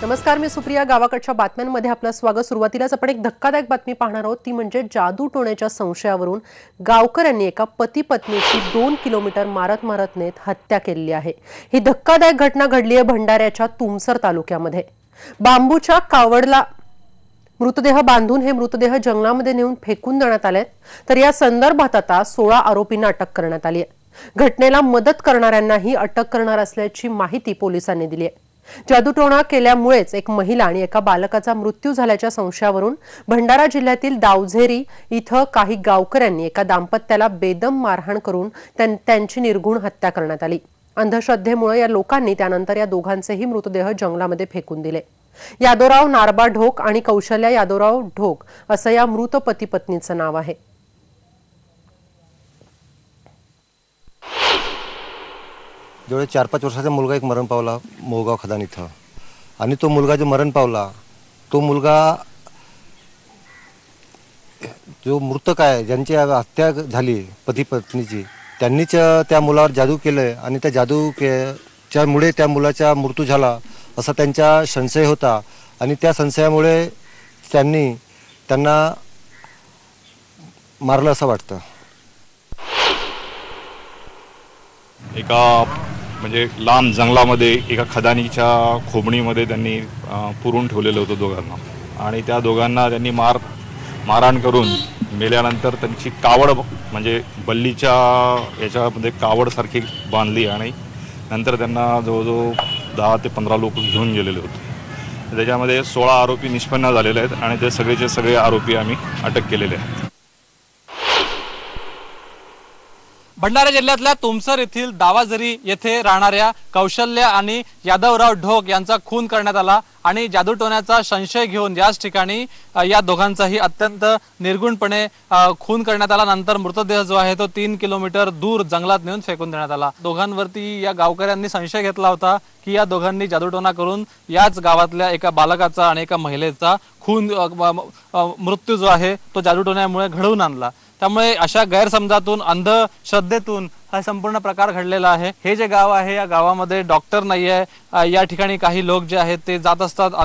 नमस्कार, मी सुप्रिया. गावाकडच्या बातम्यांमध्ये आपलं स्वागत. सुरुवातीलाच आपण एक धक्कादायक बातमी पाहणार आहोत. ती म्हणजे जादूटोण्याच्या संशयावरून गावकऱ्यांनी एका पती पत्नीची 2 किलोमीटर मारत नेत हत्या केली आहे. ही धक्कादायक घटना घडली आहे भंडाऱ्याच्या तुमसर तालुक्यामध्ये. बांबूच्या कावडला मृतदेह बांधून हे मृतदेह जंगलामध्ये नेऊन फेकून देण्यात आलेत. तर या संदर्भात आता 16 आरोपींना अटक करण्यात आली आहे. घटनेला मदत करणाऱ्यांनाही अटक करणार असल्याची माहिती पोलिसांनी दिली आहे. जादूटोणा केल्यामुळेच एक महिला आणि एका बालकाचा मृत्यू झाल्याच्या संशयावरून भंडारा जिल्ह्यातील दावझेरी इथं काही गावकऱ्यांनी एका दाम्पत्याला बेदम मारहाण करून त्यांची निर्घुण हत्या करण्यात आली. अंधश्रद्धेमुळे या लोकांनी त्यानंतर या दोघांचेही मृतदेह जंगलामध्ये फेकून दिले. यादवराव नारबा ढोक आणि कौशल्या यादवराव ढोक असं या मृत पती पत्नीचं नाव आहे. जेवढे 4-5 वर्षाचा मुलगा एक मरण पावला मोगाव खदान इथं. आणि तो मुलगा जो मरण पावला तो मुलगा जो मृतक आहे ज्यांची हत्या झाली पती पत्नीची त्यांनीच त्या मुलावर जादू केलं आणि त्या जादूच्यामुळे त्या मुलाचा मृत्यू झाला असा त्यांचा संशय होता. आणि त्या संशयामुळे त्यांना मारलं असं वाटतं. एका म्हणजे लांब जंगलामध्ये एका खदानीच्या खोबणीमध्ये त्यांनी पुरून ठेवलेलं होतं दोघांना. आणि त्या दोघांना त्यांनी मारहाण करून मेल्यानंतर त्यांची कावड म्हणजे बल्लीच्या याच्यामध्ये कावडसारखी बांधली आणि नंतर त्यांना जवळजवळ 10 ते 15 लोक घेऊन गेलेले होते. त्याच्यामध्ये 16 आरोपी निष्पन्न झालेले आहेत आणि ते सगळेचे सगळे आरोपी आम्ही अटक केलेले आहेत. भंडारा जिल्ह्यातल्या तुमसर येथील दावाझरी येथे राहणाऱ्या कौशल्या आणि यादवराव ढोक यांचा खून करण्यात आला आणि जादूटोण्याचा संशय घेऊन याच ठिकाणी या दोघांचाही अत्यंत निर्गुणपणे खून करण्यात आला. नंतर मृतदेह जो आहे तो 3 किलोमीटर दूर जंगलात नेऊन फेकून देण्यात आला. दोघांवरती या गावकऱ्यांनी संशय घेतला होता की या दोघांनी जादूटोणा करून याच गावातल्या एका बालकाचा आणि एका महिलेचा खून मृत्यू जो आहे तो जादूटोण्यामुळे घडवून आणला. त्यामुळे अशा गैरसमजातून अंधश्रद्धेतून हा संपूर्ण प्रकार घडलेला आहे. हे जे गाव आहे या गावामध्ये डॉक्टर नाही आहे. या ठिकाणी काही लोक जे आहेत ते जात असतात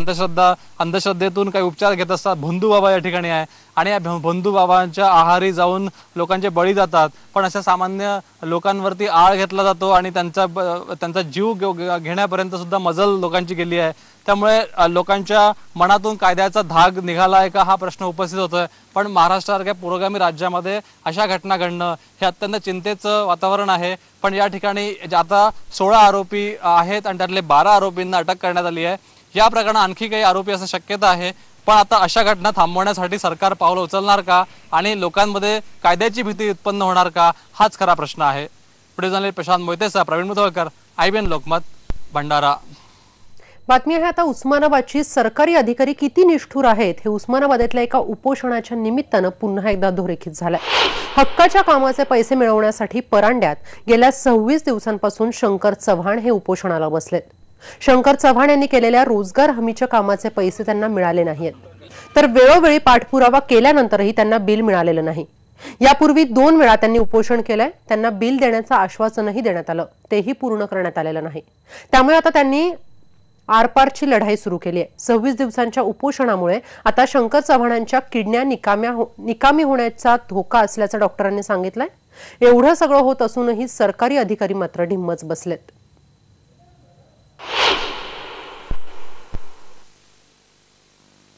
अंधश्रद्धेतून काही उपचार घेत असतात. भोंदू बाबा या ठिकाणी आहे आणि या भोंदू बाबांच्या आहारी जाऊन लोकांचे बळी जातात. पण अशा सामान्य लोकांवरती आळ घेतला जातो आणि त्यांचा जीव घेण्यापर्यंत सुद्धा मजल लोकांची गेली आहे. त्यामुळे लोकांच्या मनातून कायद्याचा धाग निघालाय का हा प्रश्न उपस्थित होतोय. पण महाराष्ट्रासारख्या पुरोगामी राज्यामध्ये अशा घटना घडणं हे अत्यंत चिंतेचं वातावरण आहे. पण या ठिकाणी आता 16 आरोपी आहेत आणि त्यातले 12 आरोपींना अटक करण्यात आली आहे. या प्रकरणात आणखी काही आरोपी असं शक्यता आहे. पण आता अशा घटना थांबवण्यासाठी सरकार पावलं उचलणार का आणि लोकांमध्ये कायद्याची भीती उत्पन्न होणार का हाच खरा प्रश्न आहे. पुढे जाणारे प्रशांत मोहितेसह प्रवीण मुधोळकर, IBN लोकमत, भंडारा. बातमी आहे आता उस्मानाबादची. सरकारी अधिकारी किती निष्ठुर आहेत हे उस्मानाबादेतल्या एका उपोषणाच्या निमित्तानं पुन्हा एकदा अधोरेखित झालंय. हक्काच्या कामाचे पैसे मिळवण्यासाठी परांड्यात गेल्या 26 दिवसांपासून शंकर चव्हाण हे उपोषणाला बसलेत. शंकर चव्हाण यांनी केलेल्या रोजगार हमीच्या कामाचे पैसे त्यांना मिळाले नाहीत. तर वेळोवेळी पाठपुरावा केल्यानंतरही त्यांना बिल मिळालेलं नाही. यापूर्वी 2 वेळा त्यांनी उपोषण केलंय. त्यांना बिल देण्याचं आश्वासनही देण्यात आलं, तेही पूर्ण करण्यात आलेलं नाही. त्यामुळे आता त्यांनी आरपारची लढाई सुरू केली आहे. 26 दिवसांच्या उपोषणामुळे आता शंकर चव्हाणांच्या किडन्या निकामी होण्याचा धोका असल्याचं डॉक्टरांनी सांगितलंय. एवढं सगळं होत असूनही सरकारी अधिकारी मात्र ढिम्मच बसलेत.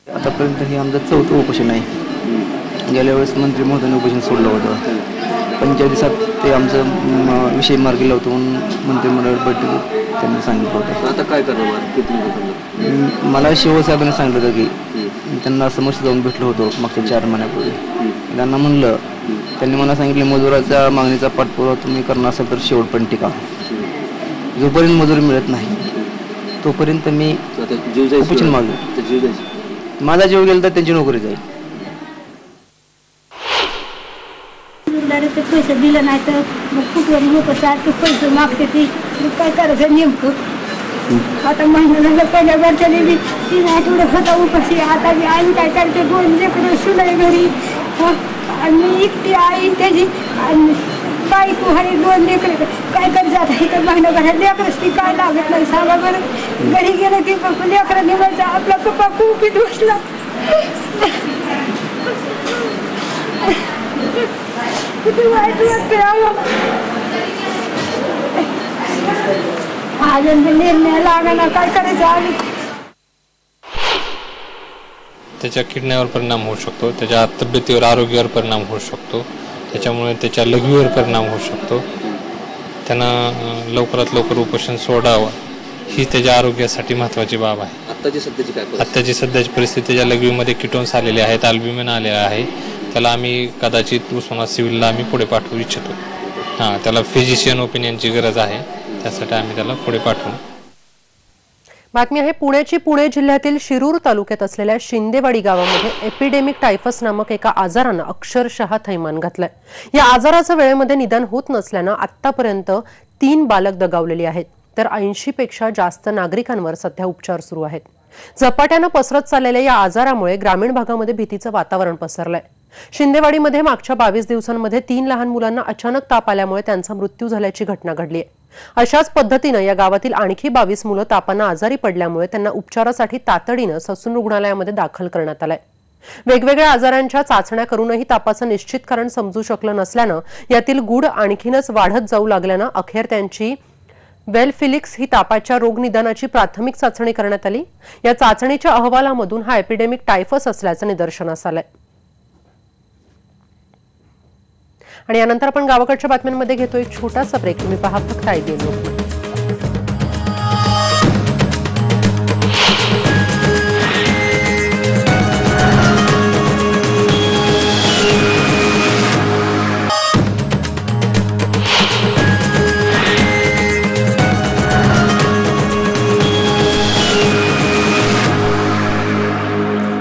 आतापर्यंत हे आमचं 4थं उपोषण आहे. गेल्या वेळेस मंत्री महोदयाने उपोषण सोडलं होतं. पण ज्या दिवसात ते आमचं विषय मार्गी लावतो म्हणून मंत्रिमंडळ बैठकीत त्यांनी सांगितलं होतं. आता काय करणार? मला शिवसाहेबांनी सांगितलं होतं की त्यांना समस्या जाऊन भेटलो होतो मागच्या 4 महिन्यापूर्वी. त्यांना म्हणलं, त्यांनी मला सांगितले मजुराच्या मागणीचा पाठपुरावा तुम्ही करणार असाल तर शेवटपर्यंत टिका. जोपर्यंत मजुरी मिळत नाही तोपर्यंत मी उपोषण मागेल. माझा जीव गेला तर त्यांची नोकरी जाईल. पैसे दिलं नाही तर मग कुठवर लोक सारखे पैसे मागते ती काय करायचं नेमकं. आता महिना झालं पहिल्या घरच्याने बी 3 आठवडे होता उपाशी. आता बी आई काय करते 2 लेकरं शिलाई घरी आणि मी एकटी आई त्याची आणि बायको आणि 2 लेकरं काय करत जात इथं महिनाभरात लेकरच ती काय लागत नाही सांगा बरं. घरी गेलं की लेकरा निघायचा आपला पप्पा खूप बसला. किती वाईट वाटते अजून निर्णय लागला काय करायचं आम्ही. त्याच्या किडनीवर परिणाम होऊ शकतो, त्याच्या तब्येतीवर आरोग्यावर परिणाम होऊ शकतो, त्याच्यामुळे त्याच्या लघवीवर परिणाम होऊ शकतो. त्यांना लवकरात लवकर उपोषण सोडावं ही त्याच्या आरोग्यासाठी महत्त्वाची बाब आहे. आत्ताची सध्याची परिस्थिती त्याच्या लघवीमध्ये किटोन्स आलेले आहेत, अल्ब्युमिन आलेला आहे. त्याला आम्ही कदाचित उस्मानाबाद सिव्हिलला आम्ही पुढे पाठवू इच्छितो. त्याला फिजिशियन ओपिनियनची गरज आहे, त्यासाठी आम्ही त्याला पुढे पाठवू. बातमी आहे पुण्याची. पुणे जिल्ह्यातील शिरूर तालुक्यात असलेल्या शिंदेवाडी गावामध्ये एपिडेमिक टायफस नामक एका आजारानं अक्षरशः थैमान घातलंय. या आजाराचं वेळेमध्ये निदान होत नसल्यानं आतापर्यंत 3 बालक दगावलेली आहेत, तर 80 पेक्षा जास्त नागरिकांवर सध्या उपचार सुरू आहेत. झपाट्यानं पसरत चाललेल्या या आजारामुळे ग्रामीण भागामध्ये भीतीचं वातावरण पसरलंय. शिंदेवाडीमध्ये मागच्या 22 दिवसांमध्ये 3 लहान मुलांना अचानक ताप आल्यामुळे त्यांचा मृत्यू झाल्याची घटना घडली आहे. अशाच पद्धतीनं या गावातील आणखी 22 मुलं तापानं आजारी पडल्यामुळे त्यांना उपचारासाठी तातडीनं ससून रुग्णालयामध्ये दाखल करण्यात आलंय. वेगवेगळ्या आजारांच्या चाचण्या करूनही तापाचं निश्चित कारण समजू शकलं नसल्यानं यातील गूढ आणखीनच वाढत जाऊ लागल्यानं अखेर त्यांची वेलफिलिक्स ही तापाच्या रोगनिदानाची प्राथमिक चाचणी करण्यात आली. या चाचणीच्या अहवालामधून हा एपिडेमिक टायफस असल्याचं निदर्शनास आलंय. आणि यानंतर आपण गावाकडच्या बातम्यांमध्ये घेतो एक छोटासा ब्रेक. तुम्ही पहा फक्त IBN लोकमत.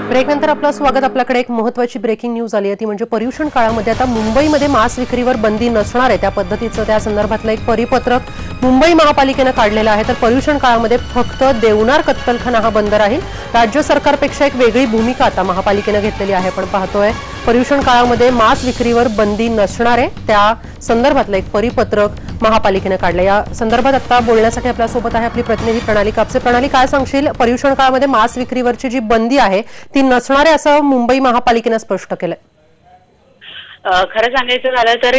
ब्रेकनंतर आपलं स्वागत. आपल्याकडे एक महत्त्वाची ब्रेकिंग न्यूज आली आहे, ती म्हणजे पर्युषण काळामध्ये आता मुंबईमध्ये मांस विक्रीवर बंदी नसणार आहे. त्या पद्धतीचं त्या संदर्भातलं एक परिपत्रक मुंबई महापालिकेनं काढलेलं आहे. तर पर्युषण काळामध्ये फक्त देवनार कत्तलखाना हा बंद राहील. राज्य सरकारपेक्षा एक वेगळी भूमिका आता महापालिकेनं घेतलेली आहे. आपण पाहतोय पर्युषण काळामध्ये मांस विक्रीवर बंदी नसणार आहे, त्या संदर्भातलं एक परिपत्रक महापालिकेनं काढलं. या संदर्भात आता बोलण्यासाठी आपल्यासोबत आहे आपली प्रतिनिधी प्रणाली कापसे. प्रणाली, काय सांगशील? पर्युषण काळामध्ये मांस विक्रीवरची जी बंदी आहे ती नसणार आहे असं मुंबई महापालिकेनं स्पष्ट केलंय. खरं सांगायचं झालं तर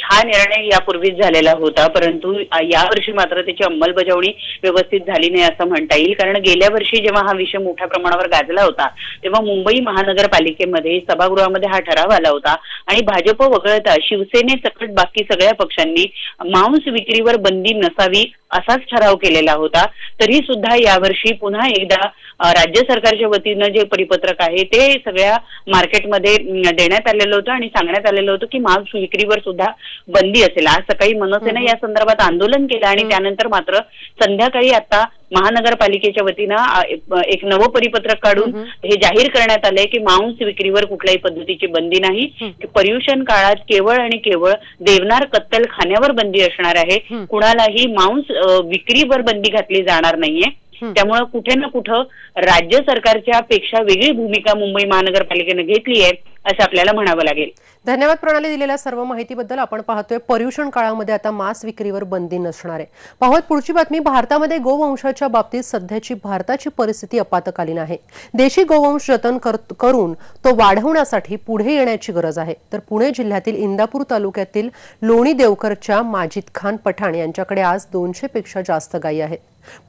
हा निर्णय यापूर्वीच झालेला होता, परंतु यावर्षी मात्र त्याची अंमलबजावणी व्यवस्थित झाली नाही असं म्हणता येईल. कारण गेल्या वर्षी जेव्हा हा विषय मोठ्या प्रमाणावर गाजला होता तेव्हा मुंबई महानगरपालिकेमध्ये सभागृहामध्ये हा ठराव आला होता आणि भाजप वगळता शिवसेनेसकट बाकी सगळ्या पक्षांनी मांस विक्रीवर बंदी नसावी असाच ठराव केलेला होता. तरी सुद्धा यावर्षी पुन्हा एकदा राज्य सरकारच्या वतीनं जे परिपत्रक आहे ते सगळ्या मार्केटमध्ये देण्यात आलेलं होतं आणि सांगण्यात आलेलं होतं की मांस विक्रीवर सुद्धा बंदी असेल. आज सकाळी मनसेनं या संदर्भात आंदोलन केलं आणि त्यानंतर मात्र संध्याकाळी आता महानगरपालिकेच्या वतीनं एक नवं परिपत्रक काढून हे जाहीर करण्यात आलंय की मांस विक्रीवर कुठल्याही पद्धतीची बंदी नाही. पर्युषण काळात केवळ आणि केवळ देवनार कत्तलखान्यावर बंदी असणार आहे. कुणालाही मांस विक्रीवर बंदी घातली जाणार नाहीये. त्यामुळे कुठे ना कुठं राज्य सरकारच्या पेक्षा वेगळी भूमिका मुंबई महानगरपालिकेनं घेतली आहे असं आपल्याला म्हणावं लागेल. धन्यवाद प्रणाली दिलेल्या सर्व माहितीबद्दल. आपण पाहतोय पर्युषण काळामध्ये आता मांस विक्रीवर बंदी नसणार आहे. पाहूयात पुढची बातमी. भारतामध्ये गोवंशाच्या बाबतीत सध्याची भारताची परिस्थिती आपत्कालीन आहे. देशी गोवंश जतन करून तो वाढवण्यासाठी पुढे येण्याची गरज आहे. तर पुणे जिल्ह्यातील इंदापूर तालुक्यातील लोणी देवकरच्या माजिद खान पठाण यांच्याकडे आज 200 पेक्षा जास्त गायी आहेत.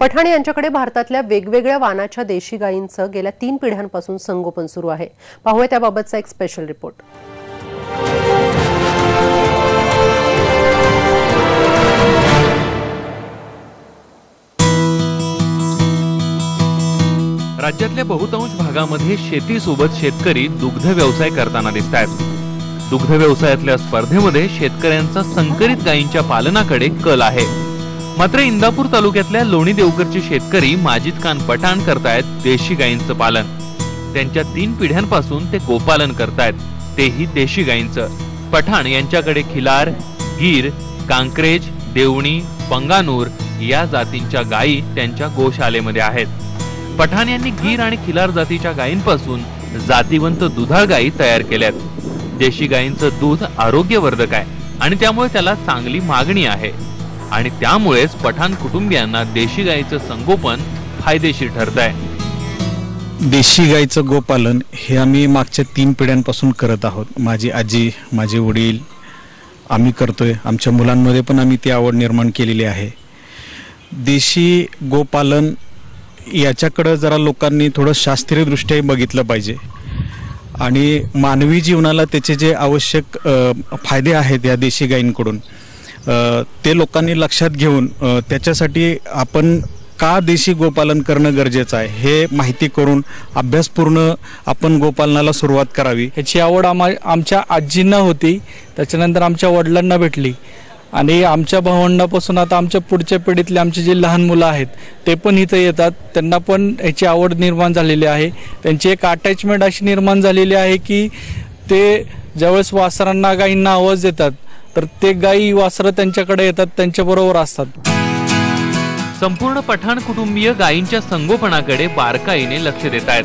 पठाण यांच्याकडे भारतातल्या वेगवेगळ्या वानाच्या देशी गायींचं गेल्या 3 पिढ्यांपासून संगोपन सुरू आहे. पाहूया त्याबाबतचा एक स्पेशल रिपोर्ट. राज्यातल्या बहुतांश भागामध्ये शेतीसोबत शेतकरी दुग्ध व्यवसाय करताना दिसत आहेत. दुग्ध व्यवसायातल्या स्पर्धेमध्ये शेतकऱ्यांचा संकरित गायींच्या पालनाकडे कल आहे. मात्र इंदापूर तालुक्यातल्या लोणी देवकरचे शेतकरी माजिद खान पठाण करतायत देशी गायींचं पालन. त्यांच्या 3 पिढ्यांपासून ते गोपालन करतायत, तेही देशी गायींचं. पठाण यांच्याकडे खिलार, गीर, कांक्रेज, देवणी, पंगानूर या जातींच्या गायी त्यांच्या गोशालेमध्ये आहेत. पठाण यांनी गीर आणि खिलार जातीच्या गायींपासून जातीवंत दुधाळ गायी तयार केल्यात. देशी गायींचं दूध आरोग्यवर्धक आहे आणि त्यामुळे त्याला चांगली मागणी आहे. आणि त्यामुळेच पठाण कुटुंबियांना देशी गायीचं संगोपन फायदेशीर ठरत आहे। देशी गायीचं गोपालन हे आम्ही मागच्या 3 पिढ्यांपासून करत आहोत। माझी आजी, माझे वडील, आम्ही करतोय। आमच्या मुलांमध्ये पण आम्ही ती आवड निर्माण केलेली आहे। देशी गोपालन याच्याकडे जरा लोकांनी थोडं शास्त्रीयदृष्ट्या बघितलं पाहिजे आणि मानवी जीवनाला त्याचे जे आवश्यक फायदे आहेत या देशी गायींकडून ते लोकांनी लक्षात घेऊन त्याच्यासाठी आपण का देशी गोपालन करणं गरजेचं आहे हे माहिती करून अभ्यासपूर्ण आपण गोपालनाला सुरुवात करावी। याची आवड आमच्या आजींना होती, त्याच्यानंतर आमच्या वडिलांना भेटली आणि आमच्या भावंडापासून आता आमच्या पुढच्या पिढीतले आमचे जे लहान मुलं आहेत ते पण इथं येतात, त्यांना पण याची आवड निर्माण झालेली आहे। त्यांची एक अटॅचमेंट अशी निर्माण झालेली आहे की ते ज्यावेळेस वासरांना गायींना आवाज देतात तर ते गायी वासरं त्यांच्याकडे येतात, त्यांच्याबरोबर असतात। संपूर्ण पठाण कुटुंबीय गायींच्या संगोपनाकडे बारकाईने लक्ष देत आहेत।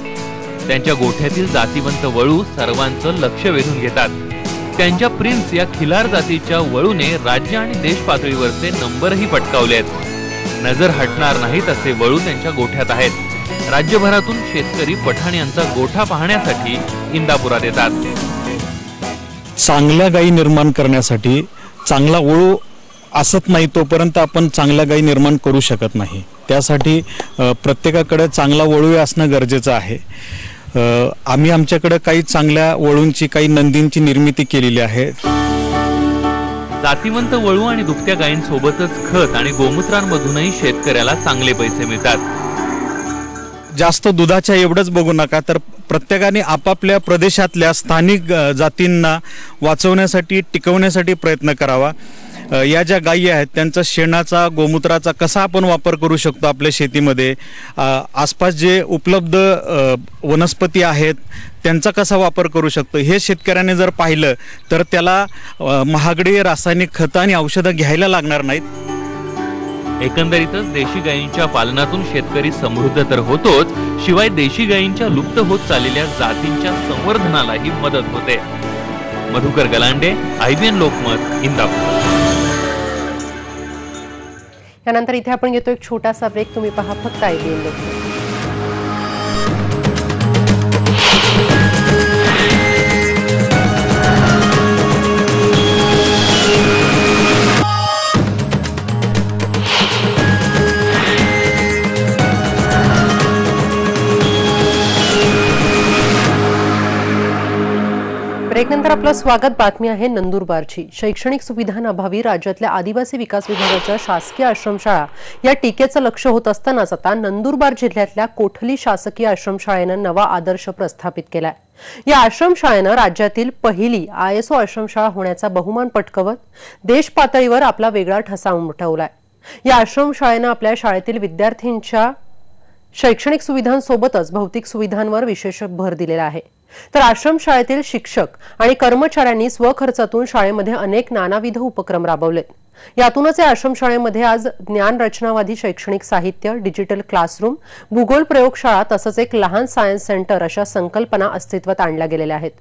त्यांच्या गोठ्यातील जातीवंत वळू सर्वांचं लक्ष वेधून घेतात। त्यांच्या प्रिन्स या खिलार जातीच्या वळूने राज्य आणि देश पातळीवरचे नंबरही पटकावले आहेत। नजर हटणार नाहीत असे वळू त्यांच्या गोठ्यात आहेत। राज्यभरातून शेतकरी पठाण यांचा गोठा पाहण्यासाठी इंदापुरात येतात। चांगल्या गायी निर्माण करण्यासाठी चांगला वळू असत नाही तोपर्यंत आपण चांगल्या गायी निर्माण करू शकत नाही। त्यासाठी प्रत्येकाकडे चांगला वळू असणं गरजेचं आहे। आम्ही आमच्याकडे काही चांगल्या वळूंची, काही नंदींची निर्मिती केलेली आहे। जातीवंत वळू आणि दुभत्या गायींसोबतच खत आणि गोमूत्रांमधूनही शेतकऱ्याला चांगले पैसे मिळतात। जास्त दुधाच्या एवढंच बघू नका, तर प्रत्येकाने आपापल्या प्रदेशातल्या स्थानिक जातींना वाचवण्यासाठी, टिकवण्यासाठी प्रयत्न करावा। या ज्या गायी आहेत त्यांचा शेणाचा, गोमूत्राचा कसा आपण वापर करू शकतो आपल्या शेतीमध्ये, आसपास जे उपलब्ध वनस्पती आहेत त्यांचा कसा वापर करू शकतो हे शेतकऱ्याने जर पाहिलं तर त्याला महागडी रासायनिक खतं आणि औषधं घ्यायला लागणार नाहीत। एकंदरीतच देशी गायींच्या पालनातून शेतकरी समृद्ध तर होतोच, शिवाय देशी गायींच्या लुप्त होत चाललेल्या जातींच्या संवर्धनालाही मदत होते। मधुकर गलांडे, IBN लोकमत, इंदापूर। यानंतर इथे आपण घेतो एक छोटासा ब्रेक। तुम्ही पहा फक्त IBN लोकमत। ब्रेकनंतर आपलं स्वागत। बातमी आहे नंदुरबारची। शैक्षणिक सुविधांअभावी राज्यातल्या आदिवासी विकास विभागाच्या शासकीय आश्रमशाळा या टीकेचं लक्ष होत असतानाच आता नंदुरबार जिल्ह्यातल्या कोठली शासकीय आश्रमशाळेनं नवा आदर्श प्रस्थापित केलाय। या आश्रमशाळेनं राज्यातील पहिली ISO आश्रमशाळा होण्याचा बहुमान पटकावत देश पातळीवर आपला वेगळा ठसा उमटवलाय। या आश्रमशाळेनं आपल्या शाळेतील विद्यार्थ्यांच्या शैक्षणिक सुविधांसोबतच भौतिक सुविधांवर विशेष भर दिलेला आहे। तर आश्रमशाळेतील शिक्षक आणि कर्मचाऱ्यांनी स्वखर्चातून शाळेमध्ये अनेक नानाविध उपक्रम राबवलेत। यातूनच या आश्रमशाळेमध्ये आज ज्ञान रचनावादी शैक्षणिक साहित्य, डिजिटल क्लासरूम, भूगोल प्रयोगशाळा तसंच एक लहान सायन्स सेंटर अशा संकल्पना अस्तित्वात आणल्या गेलेल्या आहेत।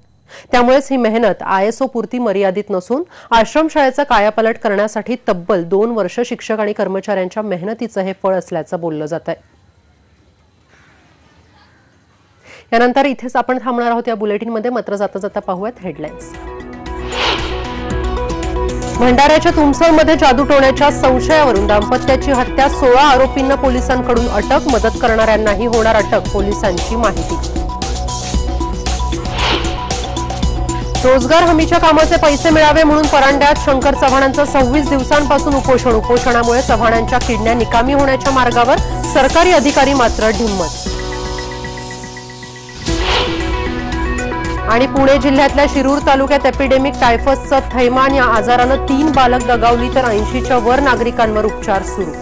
त्यामुळेच ही मेहनत ISO पुरती मर्यादित नसून आश्रमशाळेचा कायापालट करण्यासाठी तब्बल 2 वर्ष शिक्षक आणि कर्मचाऱ्यांच्या मेहनतीचं हे फळ असल्याचं बोललं जात आहे। यानंतर इथेच आपण थांबणार आहोत या बुलेटिनमध्ये। मात्र जाता जाता पाहूयात हेडलाईन्स। भंडाऱ्याच्या तुमसरमध्ये जादूटोण्याच्या संशयावरून दाम्पत्याची हत्या, 16 आरोपींना पोलिसांकडून अटक, मदत करणाऱ्यांनाही होणार अटक, पोलिसांची माहिती। रोजगार हमीच्या कामाचे पैसे मिळावे म्हणून परांड्यात शंकर चव्हाणांचं 26 दिवसांपासून उपोषण। उपोषणामुळे चव्हाणांच्या किडण्या निकामी होण्याच्या मार्गावर, सरकारी अधिकारी मात्र ढिम्मत। आणि पुणे जिल्ह्यातल्या शिरूर तालुक्यात एपिडेमिक टायफसचं थैमान या आजारानं 3 बालक दगावली तर 80च्या वर नागरिकांवर उपचार सुरू।